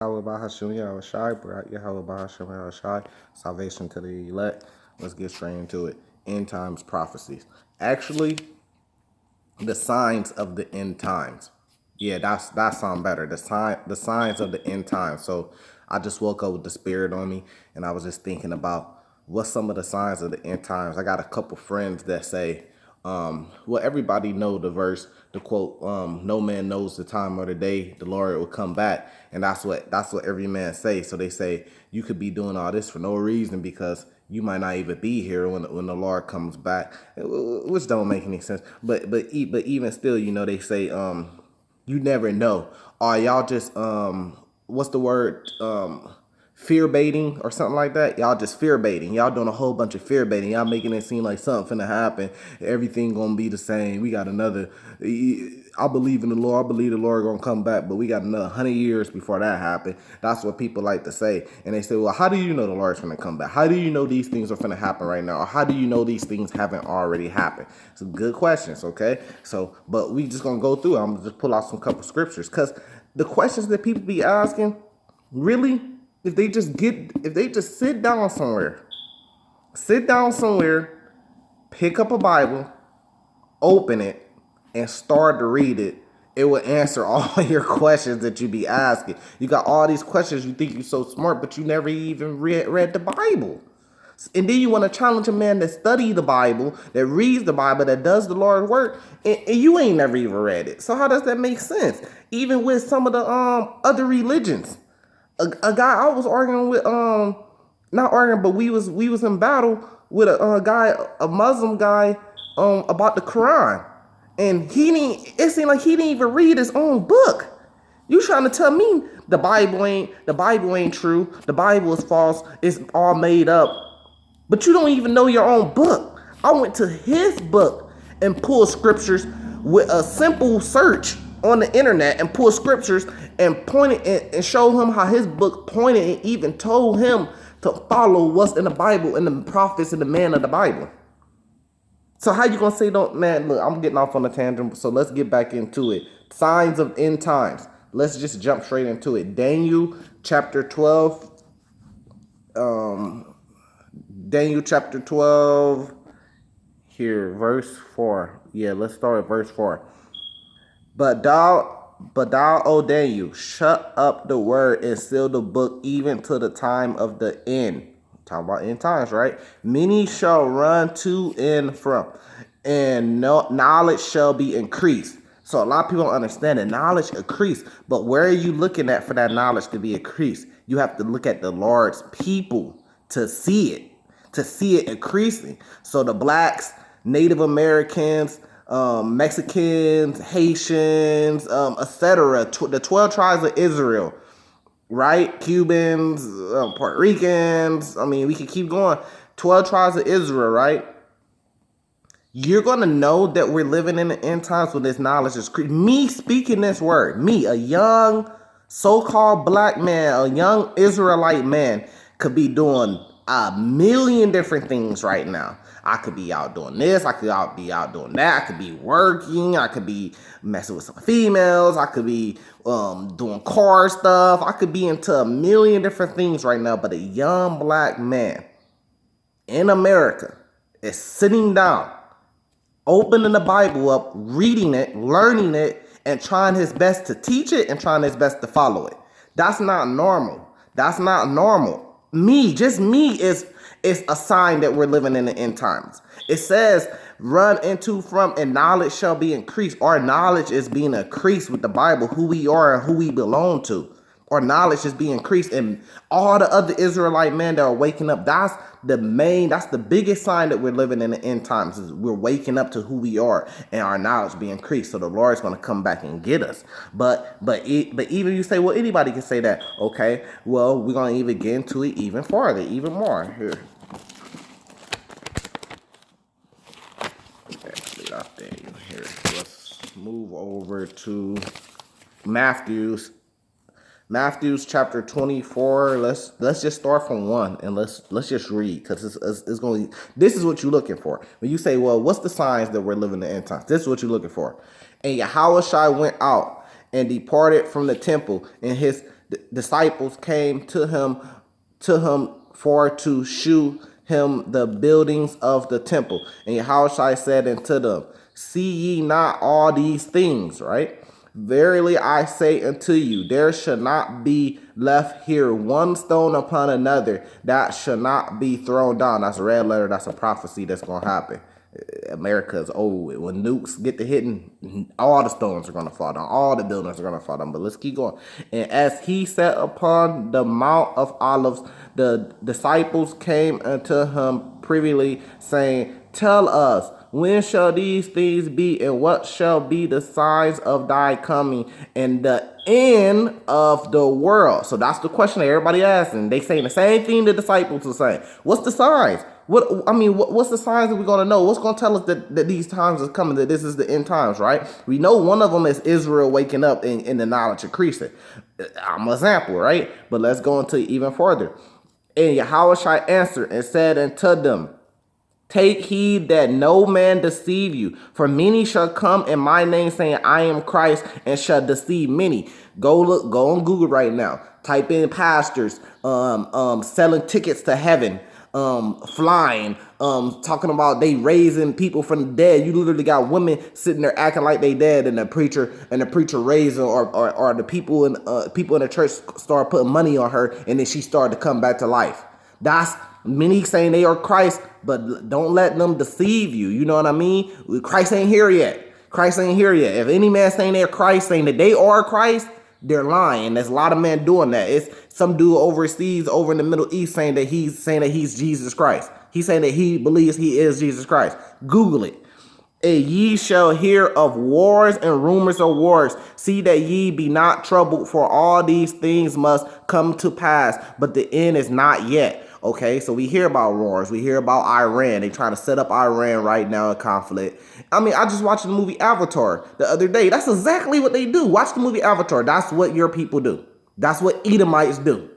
Yahawashi, salvation to the elect. Let's get straight into it. End times prophecies. Actually, the signs of the end times. Yeah, that sound better. The signs of the end times. So I just woke up with the spirit on me, and I was just thinking about what's some of the signs of the end times. I got a couple friends that say, well, everybody know the verse, the quote, no man knows the time or the day the Lord will come back, and that's what every man say. So they say you could be doing all this for no reason because you might not even be here when the Lord comes back, which don't make any sense. But even still, they say you never know. Are y'all just what's the word, fear baiting or something like that? Y'all just fear baiting. Y'all doing a whole bunch of fear baiting. Y'all making it seem like something finna happen. Everything gonna be the same. We got another. I believe in the Lord. I believe the Lord gonna come back, but we got another 100 years before that happen. That's what people like to say, and they say, "Well, how do you know the Lord's gonna come back? How do you know these things are gonna happen right now? Or how do you know these things haven't already happened?" Some good questions, okay? So, but we just gonna go through. I'm gonna just pull out some couple scriptures because the questions that people be asking, really, if they just sit down somewhere, pick up a Bible, open it, and start to read it, it will answer all your questions that you be asking. You got all these questions, you think you're so smart, but you never even read the Bible. And then you want to challenge a man that study the Bible, that reads the Bible, that does the Lord's work, and you ain't never even read it. So how does that make sense? Even with some of the other religions. A guy I was arguing with, not arguing, but we was in battle with a guy, a Muslim guy, about the Quran, and he didn't. It seemed like he didn't even read his own book. You trying to tell me the Bible ain't true? The Bible is false. It's all made up. But you don't even know your own book. I went to his book and pulled scriptures with a simple search on the internet and pulled scriptures and pointed and showed him how his book pointed and even told him to follow what's in the Bible and the prophets and the man of the Bible. So how you gonna say don't, man? Look, I'm getting off on a tangent, so let's get back into it. Signs of end times. Let's just jump straight into it. Daniel chapter 12. Daniel chapter 12. Here, verse 4. Yeah, let's start at verse 4. But thou, O Daniel, shut up the word and seal the book even to the time of the end. Talking about end times, right? Many shall run to and from, and no knowledge shall be increased. So a lot of people don't understand that knowledge increase, but where are you looking at for that knowledge to be increased? You have to look at the Lord's people to see it increasing. So the blacks, Native Americans, Mexicans, Haitians, etc. The 12 tribes of Israel, right? Cubans, Puerto Ricans. I mean, we can keep going. 12 tribes of Israel, right? You're going to know that we're living in the end times when this knowledge is me speaking this word. Me, a young so-called black man, a young Israelite man, could be doing a million different things right now. I could be out doing this. I could be out doing that. I could be working. I could be messing with some females. I could be doing car stuff. I could be into a million different things right now. But a young black man in America is sitting down, opening the Bible up, reading it, learning it, and trying his best to teach it and trying his best to follow it. That's not normal. That's not normal. Just me is a sign that we're living in the end times. It says, run into from and knowledge shall be increased. Our knowledge is being increased with the Bible, who we are and who we belong to. Our knowledge is being increased, and all the other Israelite men that are waking up, that's the biggest sign that we're living in the end times, is we're waking up to who we are and our knowledge being increased. So the Lord's going to come back and get us. But even you say, well, anybody can say that. Okay, well, we're going to even get into it even farther, even more. Here. Okay, off there. Here. Let's move over to Matthew's chapter 24. Let's just start from 1 and let's just read, because it's going. This is what you're looking for when you say, well, what's the signs that we're living in the end times? This is what you're looking for. And yahawashi went out and departed from the temple, and his disciples came to him for to shew him the buildings of the temple. And yahawashi said unto them, see ye not all these things, right? Verily I say unto you, there shall not be left here one stone upon another that shall not be thrown down. That's a red letter. That's a prophecy that's going to happen. America is old. When nukes get to hitting, all the stones are going to fall down. All the buildings are going to fall down. But let's keep going. And as he sat upon the Mount of Olives, the disciples came unto him privily, saying, tell us, when shall these things be, and what shall be the signs of thy coming and the end of the world? So that's the question that everybody asking. They saying the same thing the disciples are saying. What's the signs? What's the signs that we're going to know? What's going to tell us that these times is coming, that this is the end times, right? We know one of them is Israel waking up and the knowledge increasing. I'm an example, right? But let's go into even further. And Yahawashi answered and said unto them, take heed that no man deceive you, for many shall come in my name saying, I am Christ, and shall deceive many. Go on Google right now. Type in pastors, selling tickets to heaven, flying, talking about they raising people from the dead. You literally got women sitting there acting like they dead, and the preacher raising, or the people in the church start putting money on her, and then she started to come back to life. That's many saying they are Christ, but don't let them deceive you. You know what I mean? Christ ain't here yet. Christ ain't here yet. If any man saying they're Christ, saying that they are Christ, they're lying. There's a lot of men doing that. It's some dude overseas, over in the Middle East, saying that he's Jesus Christ. He's saying that he believes he is Jesus Christ. Google it. And ye shall hear of wars and rumors of wars. See that ye be not troubled, for all these things must come to pass, but the end is not yet. Okay, so we hear about wars. We hear about Iran. They trying to set up Iran right now in conflict. I mean, I just watched the movie Avatar the other day. That's exactly what they do. Watch the movie Avatar. That's what your people do. That's what Edomites do.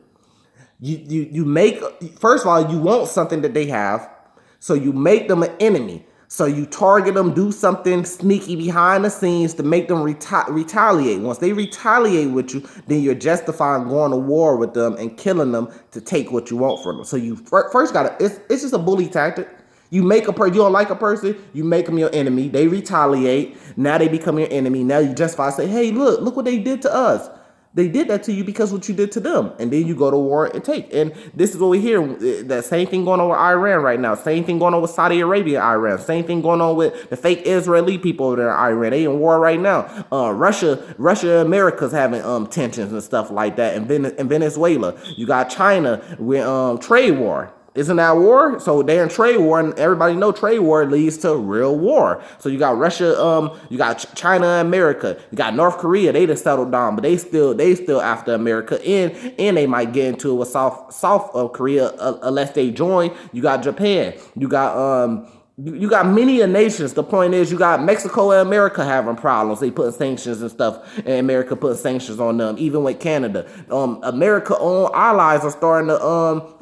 You make, first of all, you want something that they have, so you make them an enemy. So you target them, do something sneaky behind the scenes to make them retaliate. Once they retaliate with you, then you're justifying going to war with them and killing them to take what you want from them. So you first got to, it's just a bully tactic. You make a person, you don't like a person, you make them your enemy. They retaliate. Now they become your enemy. Now you justify, say, hey, look what they did to us. They did that to you because what you did to them. And then you go to war and take. And this is what we hear. That same thing going on with Iran right now. Same thing going on with Saudi Arabia and Iran. Same thing going on with the fake Israeli people over there in Iran. They in war right now. Russia and America's having tensions and stuff like that. And Venezuela. You got China with trade war. Isn't that war? So they're in trade war, and everybody know trade war leads to real war. So you got Russia, you got China and America, you got North Korea. They just settled down, but they still after America, and they might get into it with South of Korea unless they join. You got Japan, you got you got many nations. The point is, you got Mexico and America having problems. They putting sanctions and stuff, and America putting sanctions on them. Even with Canada, America own allies are starting to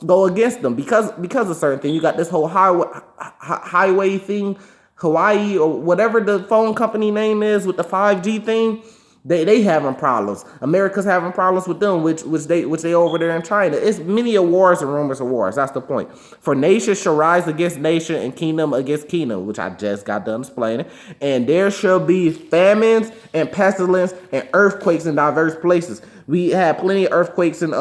go against them because of certain things. You got this whole highway thing, Hawaii or whatever the phone company name is with the 5G thing. They having problems. America's having problems with them, which they over there in China. It's many of wars and rumors of wars. That's the point. For nation shall rise against nation and kingdom against kingdom, which I just got done explaining. And there shall be famines and pestilence and earthquakes in diverse places. We had plenty of earthquakes in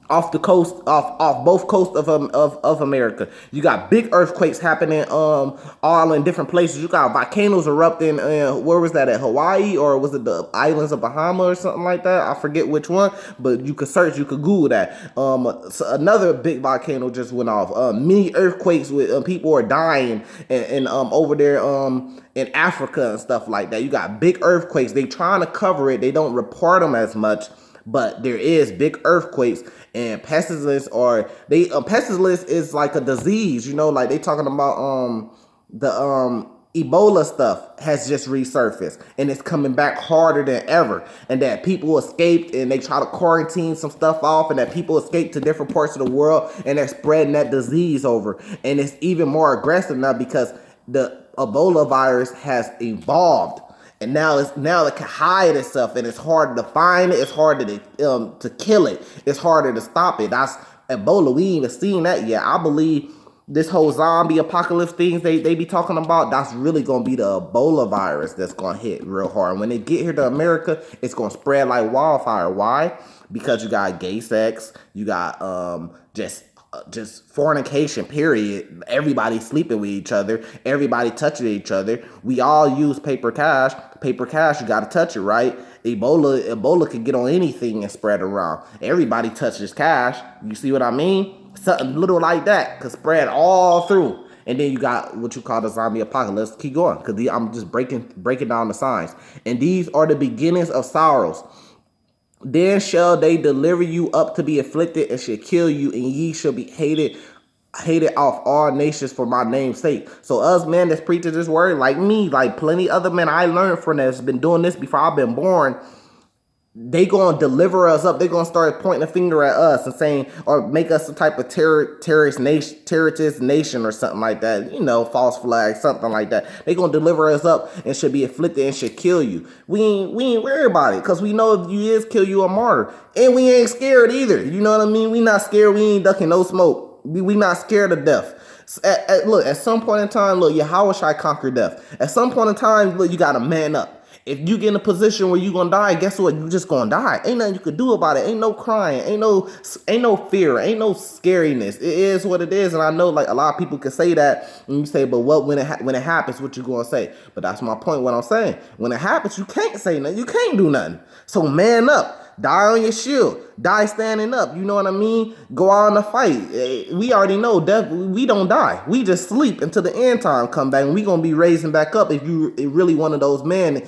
off the coast, off both coasts of America. You got big earthquakes happening all in different places. You got volcanoes erupting. Where was that, at Hawaii, or was it the islands of Bahama or something like that? I forget which one, but you could search, you could Google that. So another big volcano just went off. Many earthquakes with people are dying and over there in Africa and stuff like that. You got big earthquakes. They trying to cover it. They don't report them as much. But there is big earthquakes and pestilence, or pestilence is like a disease, like they talking about the Ebola stuff has just resurfaced and it's coming back harder than ever, and that people escaped and they try to quarantine some stuff off, and that people escaped to different parts of the world and they're spreading that disease over, and it's even more aggressive now because the Ebola virus has evolved. And now it can hide itself, and it's harder to find it. It's harder to kill it. It's harder to stop it. That's Ebola. We ain't even seen that yet. I believe this whole zombie apocalypse things they be talking about, that's really gonna be the Ebola virus that's gonna hit real hard. When they get here to America, it's gonna spread like wildfire. Why? Because you got gay sex, you got just fornication, period. Everybody sleeping with each other. Everybody touching each other. We all use paper cash. Paper cash, you got to touch it, right? Ebola can get on anything and spread around. Everybody touches cash. You see what I mean? Something little like that could spread all through. And then you got what you call the zombie apocalypse. Keep going, because I'm just breaking down the signs. And these are the beginnings of sorrows. Then shall they deliver you up to be afflicted, and shall kill you, and ye shall be hated off all nations for my name's sake. So us men that's preaching this word, like me, like plenty other men I learned from that's been doing this before I've been born, they gonna deliver us up. They gonna start pointing a finger at us and saying, or make us some type of terrorist nation or something like that. False flag, something like that. They gonna deliver us up and should be afflicted and should kill you. We ain't worried about it, because we know if you is kill you a martyr, and we ain't scared either. You know what I mean? We not scared. We ain't ducking no smoke. We not scared of death. Look, at some point in time, look, yahawashi conquer death. At some point in time, look, you gotta man up. If you get in a position where you gonna die, guess what? You just gonna die. Ain't nothing you could do about it. Ain't no crying. Ain't no fear. Ain't no scariness. It is what it is. And I know like a lot of people can say that, and you say, but what when it happens, what you gonna say? But that's my point. What I'm saying, when it happens, you can't say nothing. You can't do nothing. So man up. Die on your shield. Die standing up. You know what I mean? Go out in the fight. We already know death. We don't die. We just sleep until the end time come back, and we gonna be raising back up if you really one of those men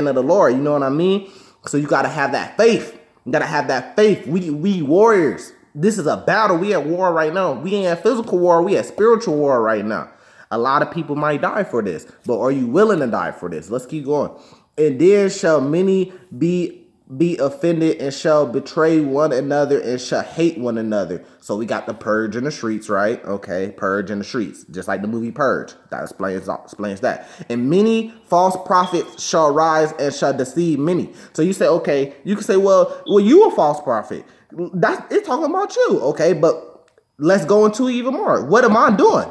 of the Lord. You know what I mean? So you gotta have that faith. You gotta have that faith. We warriors. This is a battle. We at war right now. We ain't at physical war. We at spiritual war right now. A lot of people might die for this, but are you willing to die for this? Let's keep going. And then shall many be offended, and shall betray one another, and shall hate one another. So we got the purge in the streets, right? Okay, purge in the streets, just like the movie Purge. That explains that. And many false prophets shall rise and shall deceive many. So you say, okay, you can say, well, you a false prophet. It's talking about you, okay? But let's go into even more. What am I doing?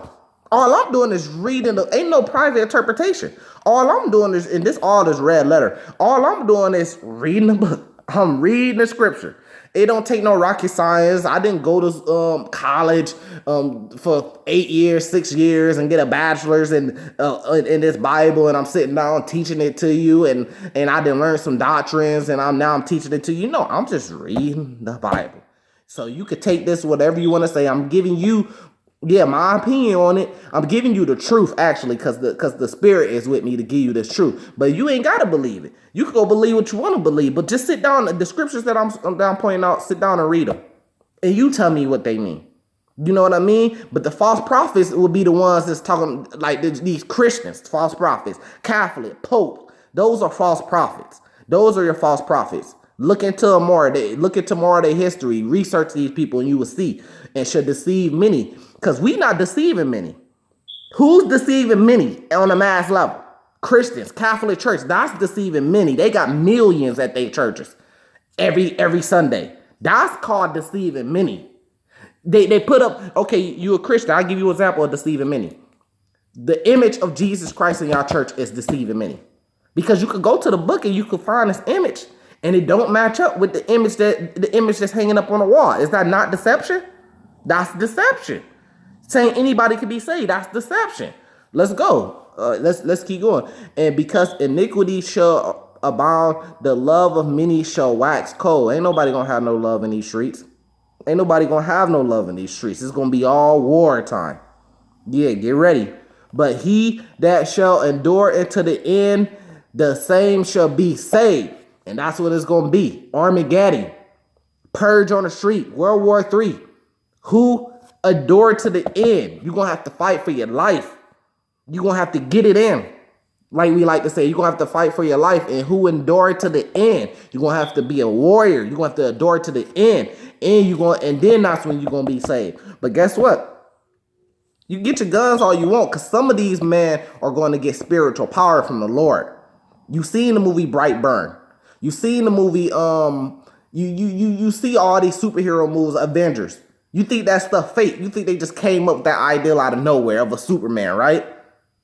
All I'm doing is reading. Ain't no private interpretation. All I'm doing is, and all this red letter. All I'm doing is reading the book. I'm reading the scripture. It don't take no rocket science. I didn't go to college for 8 years, 6 years, and get a bachelor's in this Bible, and I'm sitting down teaching it to you, and I didn't learn some doctrines, and I'm teaching it to you. No, I'm just reading the Bible. So you could take this whatever you want to say. I'm giving you. Yeah, my opinion on it. I'm giving you the truth, actually, because the Spirit is with me to give you this truth. But you ain't got to believe it. You can go believe what you want to believe, but just sit down. The scriptures that I'm pointing out, sit down and read them. And you tell me what they mean. You know what I mean? But the false prophets will be the ones that's talking like these Christians, false prophets, Catholic, Pope. Those are false prophets. Those are your false prophets. Look into more of their history. Research these people, and you will see, and should deceive many. Because we not deceiving many. Who's deceiving many on a mass level? Christians, Catholic Church. That's deceiving many. They got millions at their churches every Sunday. That's called deceiving many. They put up, okay, you a Christian. I'll give you an example of deceiving many. The image of Jesus Christ in your church is deceiving many. Because you could go to the book and you could find this image, and it don't match up with the image that's hanging up on the wall. Is that not deception? That's deception. Saying anybody can be saved, that's deception. Let's go. Let's keep going. And because iniquity shall abound, the love of many shall wax cold. Ain't nobody gonna have no love in these streets. Ain't nobody gonna have no love in these streets. It's gonna be all war time. Yeah, get ready. But he that shall endure unto the end, the same shall be saved. And that's what it's gonna be. Armageddon. Purge on the street. World War III. Who endure to the end? You're going to have to fight for your life. You're going to have to get it in. Like we like to say, you're going to have to fight for your life. And who endure to the end? You're going to have to be a warrior. You're going to have to endure to the end. And then that's when you're going to be saved. But guess what? You get your guns all you want, because some of these men are going to get spiritual power from the Lord. You seen the movie Brightburn. You seen the movie you see all these superhero movies, Avengers. You think that stuff fake. You think they just came up with that ideal out of nowhere of a Superman, right?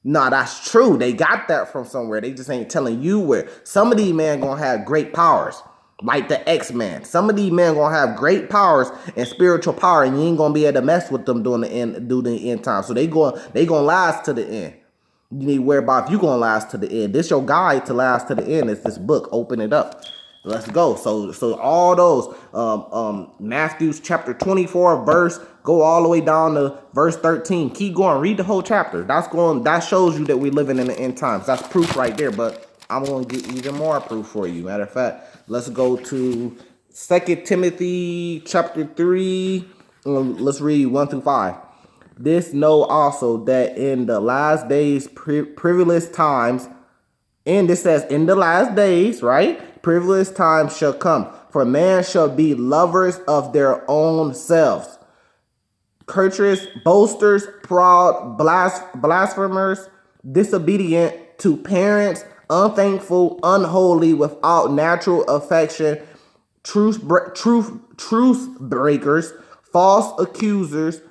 No, that's true. They got that from somewhere. They just ain't telling you where. Some of these men gonna have great powers, like the X-Men. Some of these men gonna have great powers and spiritual power, and you ain't gonna be able to mess with them during the end time. So they gonna last to the end. You need to worry about if you gonna last to the end. This your guide to last to the end is this book. Open it up. Let's go. So all those Matthew's chapter 24 verse go all the way down to verse 13. Keep going. Read the whole chapter. That shows you that we're living in the end times. That's proof right there. But I'm gonna get even more proof for you. Matter of fact, let's go to 2 Timothy chapter 3. Let's read 1 through 5. This know also that in the last days, perilous times, and it says in the last days, right? Perilous times shall come. For man shall be lovers of their own selves, courteous, boasters, proud, blasphemers, disobedient to parents, unthankful, unholy, without natural affection, truth breakers, false accusers,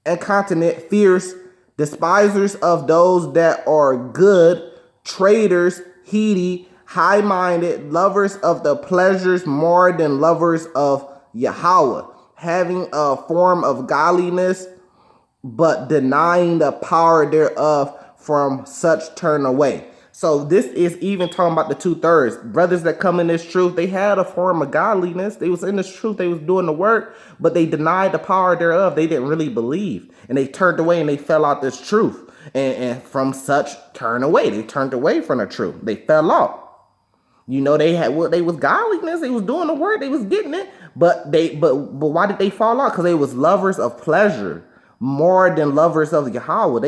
incontinent, fierce, despisers of those that are good, traitors, heady, high-minded, lovers of the pleasures more than lovers of yahawa, having a form of godliness, but denying the power thereof. From such turn away. So this is even talking about the 2/3. Brothers that come in this truth, they had a form of godliness. They was in this truth. They was doing the work, but they denied the power thereof. They didn't really believe. And they turned away and they fell out this truth. And from such turn away. They turned away from the truth. They fell out. You know, they was godliness. They was doing the work. They was getting it. But why did they fall out? Because they was lovers of pleasure more than lovers of Yahweh.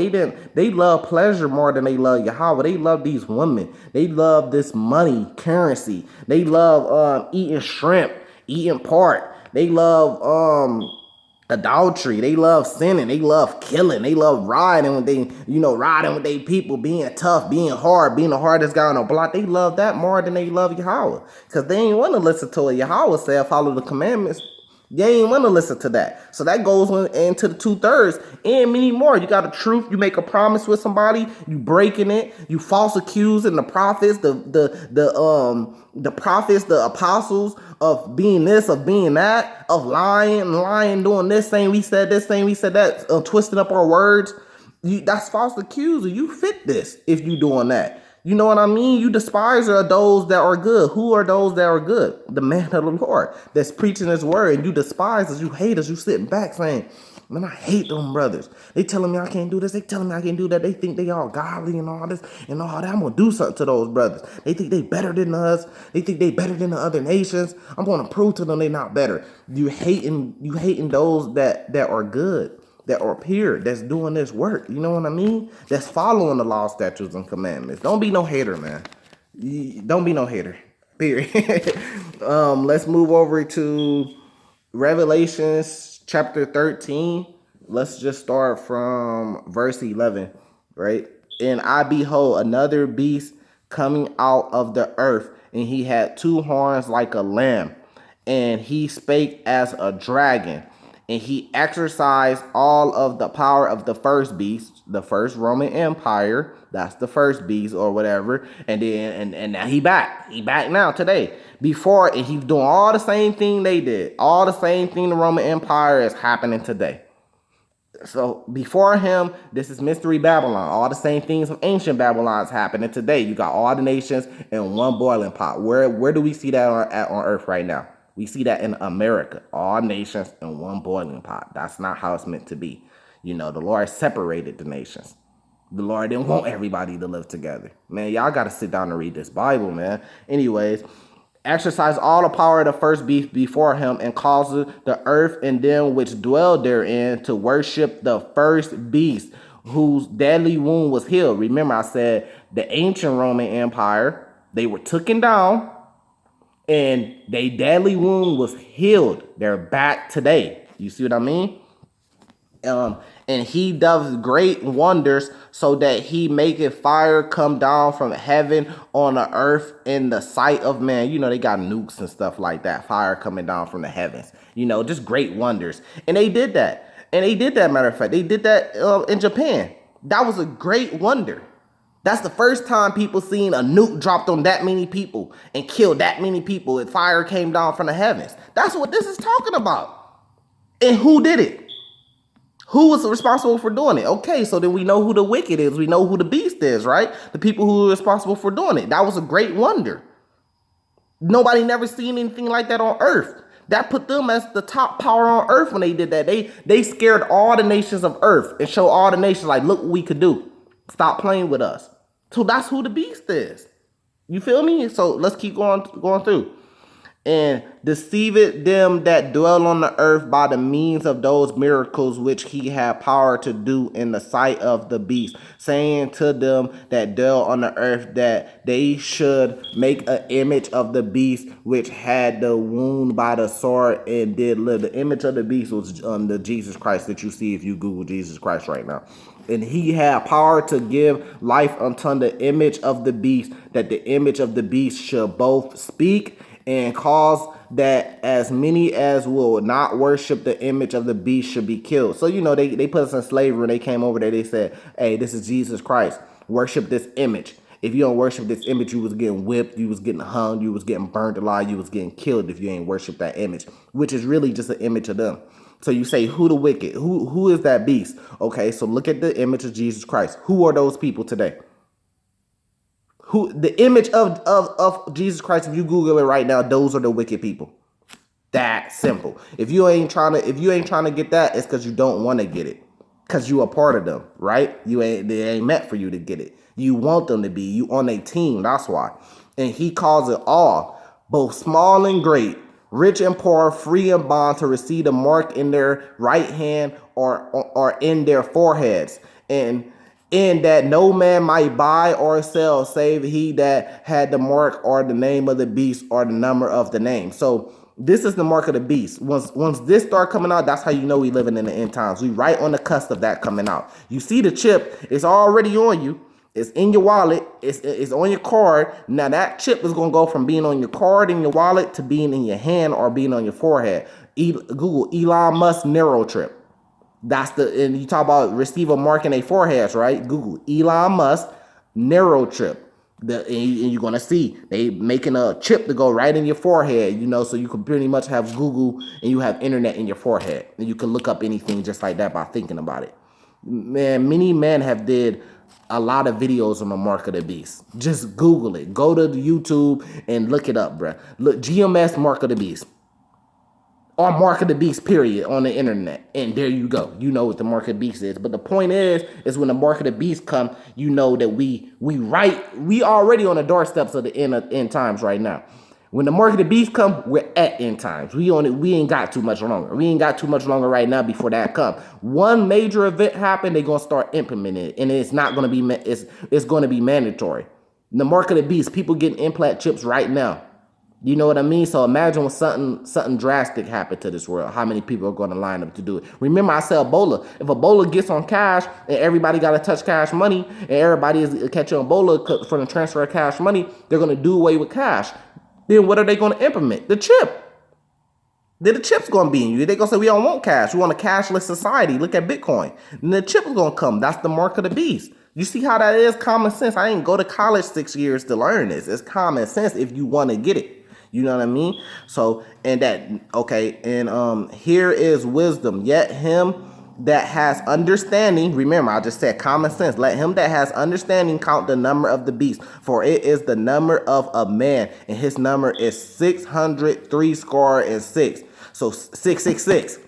They love pleasure more than they love Yahweh. They love these women. They love this money, currency. They love eating shrimp, eating pork. They love adultery. They love sinning. They love killing. They love riding with they people, being tough, being hard, being the hardest guy on the block. They love that more than they love Yahweh. Because they ain't want to listen to what Yahweh said, follow the commandments. They ain't want to listen to that. So that goes into the 2/3 and many more. You got a truth. You make a promise with somebody. You breaking it. You false accusing the prophets, the prophets, the apostles of being this, of being that, of lying, doing this, saying we said this, saying we said that, twisting up our words. That's false accuser. You fit this if you doing that. You know what I mean? You despiser of those that are good. Who are those that are good? The man of the Lord that's preaching his word. And you despisers, you haters, you sitting back saying, man, I hate them brothers. They telling me I can't do this. They telling me I can't do that. They think they all godly and all this and all that. I'm going to do something to those brothers. They think they better than us. They think they better than the other nations. I'm going to prove to them they not better. You hating those that are good, that are pure, that's doing this work. You know what I mean? That's following the law, statutes, and commandments. Don't be no hater, man. Don't be no hater. Period. Let's move over to Revelations chapter 13. Let's just start from verse 11, right? And I behold another beast coming out of the earth, and he had two horns like a lamb, and he spake as a dragon. And he exercised all of the power of the first beast, the first Roman Empire. That's the first beast or whatever. And then and now he back. He back now today. Before, and he's doing all the same thing they did. All the same thing the Roman Empire is happening today. So before him, this is Mystery Babylon. All the same things of ancient Babylon is happening today. You got all the nations in one boiling pot. Where do we see that on earth right now? We see that in America, all nations in one boiling pot. That's not how it's meant to be. You know, the Lord separated the nations. The Lord didn't want everybody to live together. Man, y'all got to sit down and read this Bible, man. Anyways, exercise all the power of the first beast before him, and causes the earth and them which dwell therein to worship the first beast, whose deadly wound was healed. Remember, I said the ancient Roman Empire, they were taken down, and their deadly wound was healed. They're back today. You see what I mean? And he does great wonders, so that he maketh fire come down from heaven on the earth in the sight of man. You know, they got nukes and stuff like that, fire coming down from the heavens. You know, just great wonders. And they did that. And they did that, matter of fact. They did that in Japan. That was a great wonder. That's the first time people seen a nuke dropped on that many people and killed that many people. And fire came down from the heavens. That's what this is talking about. And who did it? Who was responsible for doing it? Okay, so then we know who the wicked is. We know who the beast is, right? The people who were responsible for doing it. That was a great wonder. Nobody never seen anything like that on earth. That put them as the top power on earth when they did that. They scared all the nations of earth and showed all the nations, like, look what we could do. Stop playing with us. So that's who the beast is. You feel me? So let's keep going through. And deceiveth them that dwell on the earth by the means of those miracles which he had power to do in the sight of the beast, saying to them that dwell on the earth that they should make an image of the beast which had the wound by the sword and did live. The image of the beast was the Jesus Christ that you see if you Google Jesus Christ right now. And he had power to give life unto the image of the beast, that the image of the beast should both speak and cause that as many as will not worship the image of the beast should be killed. So, you know, they put us in slavery when they came over there. They said, hey, this is Jesus Christ. Worship this image. If you don't worship this image, you was getting whipped, you was getting hung, you was getting burned alive, you was getting killed if you ain't worship that image, which is really just an image of them. So you say, who the wicked? Who is that beast? Okay, so look at the image of Jesus Christ. Who are those people today? Who the image of Jesus Christ, if you Google it right now, those are the wicked people. That simple. If you ain't trying to get that, it's because you don't want to get it. Because you are part of them, right? They ain't meant for you to get it. You want them to be. You on a team, that's why. And he calls it all, both small and great, rich and poor, free and bond, to receive the mark in their right hand or in their foreheads. And in that no man might buy or sell save he that had the mark or the name of the beast or the number of the name. So this is the mark of the beast. Once this start coming out, that's how you know we living in the end times. We right on the cusp of that coming out. You see the chip, it's already on you. It's in your wallet. It's on your card. Now that chip is going to go from being on your card in your wallet to being in your hand or being on your forehead. Google Elon Musk Neuro Trip. And you talk about receive a mark in their foreheads, right? Google Elon Musk Neuro Trip. And you're going to see they making a chip to go right in your forehead, you know, so you can pretty much have Google and you have internet in your forehead. And you can look up anything just like that by thinking about it. Man, many men have did a lot of videos on the mark of the beast. Just Google it. Go to the YouTube and look it up, bruh. Look, GMS mark of the beast. Or mark of the beast, period, on the internet. And there you go. You know what the mark of the beast is. But the point is when the mark of the beast come, you know that we already on the doorsteps of the end times right now. When the mark of the beast come, we're at end times. We ain't got too much longer. We ain't got too much longer right now before that come. One major event happen, they're gonna start implementing it, and it's not gonna be it's gonna be mandatory. The mark of the beast, people getting implant chips right now. You know what I mean? So imagine when something drastic happened to this world. How many people are going to line up to do it? Remember, I said Ebola. If Ebola gets on cash and everybody got to touch cash money and everybody is catching Ebola for the transfer of cash money, they're going to do away with cash. Then what are they going to implement? The chip. Then the chip's going to be in you. They're going to say, we don't want cash. We want a cashless society. Look at Bitcoin. And the chip is going to come. That's the mark of the beast. You see how that is common sense? I ain't go to college 6 years to learn this. It's common sense if you want to get it. You know what I mean? So, and that, okay, and here is wisdom. Yet him that has understanding, remember, I just said common sense. Let him that has understanding count the number of the beast, for it is the number of a man, and his number is 603 So 666.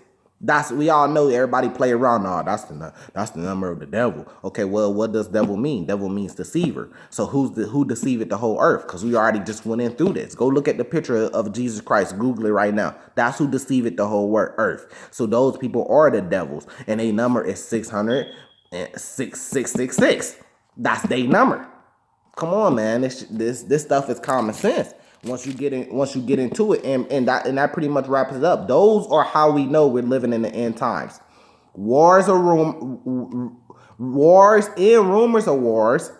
We all know everybody play around. No, that's the number of the devil. Okay, well, what does devil mean? Devil means deceiver. So who deceived the whole earth? Because we already just went in through this. Go look at the picture of Jesus Christ. Google it right now. That's who deceived the whole earth. So those people are the devils, and their number is 666. That's their number. Come on, man. This stuff is common sense. Once you get into it, and that pretty much wraps it up. Those are how we know we're living in the end times. Wars wars and rumors of wars.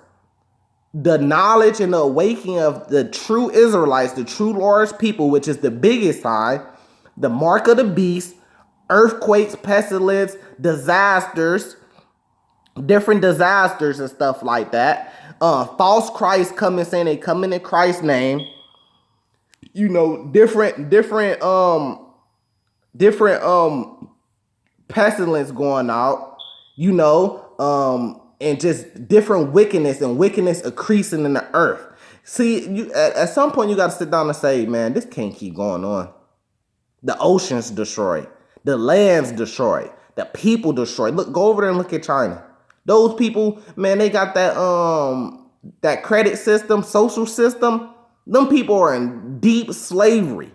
The knowledge and the awakening of the true Israelites, the true Lord's people, which is the biggest sign, the mark of the beast, earthquakes, pestilence, disasters, different disasters and stuff like that. False Christ coming saying they coming in Christ's name. You know, different pestilence going out. You know, and just different wickedness increasing in the earth. See, you at some point you got to sit down and say, man, this can't keep going on. The oceans destroyed, the lands destroyed, the people destroyed. Look, go over there and look at China. Those people, man, they got that credit system, social system. Them people are in deep slavery.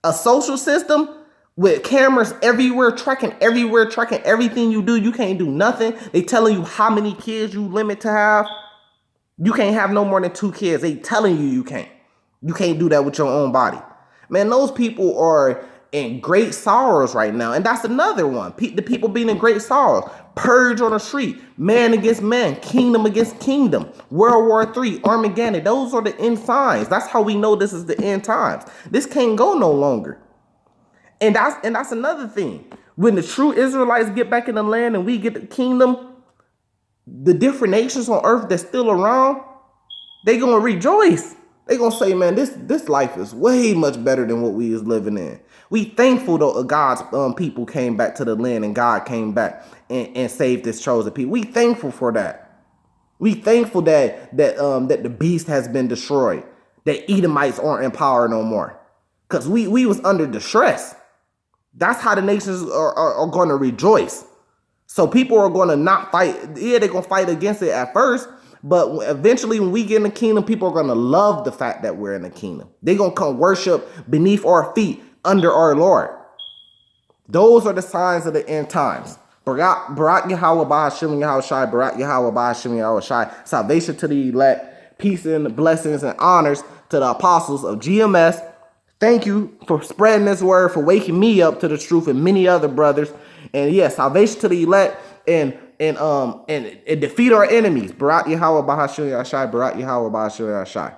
A social system with cameras everywhere, tracking everything you do. You can't do nothing. They telling you how many kids you limit to have. You can't have no more than 2 kids. They telling you you can't. You can't do that with your own body. Man, those people are in great sorrows right now. And that's another one. The people being in great sorrow. Purge on the street. Man against man. Kingdom against kingdom. World War III. Armageddon. Those are the end signs. That's how we know this is the end times. This can't go no longer. And that's another thing. When the true Israelites get back in the land and we get the kingdom, the different nations on earth that's still around, they gonna rejoice. They gonna say, man, this life is way much better than what we is living in. We thankful that God's people came back to the land and God came back and saved his chosen people. We thankful for that. We thankful that the beast has been destroyed. That Edomites aren't in power no more. Because we was under distress. That's how the nations are going to rejoice. So people are going to not fight. Yeah, they're going to fight against it at first. But eventually when we get in the kingdom, people are going to love the fact that we're in the kingdom. They're going to come worship beneath our feet under our Lord. Those are the signs of the end times. Barak Yahawa Bahashim Yahawashi, Barak Yahawa Bahashim Yahawashi. Salvation to the elect, peace and blessings and honors to the apostles of GMS. Thank you for spreading this word, for waking me up to the truth and many other brothers. And yes, salvation to the elect and defeat our enemies. Barak Yahawa Bahashim Yahawashi, Barak Yahawa Bahashim Yahawashi.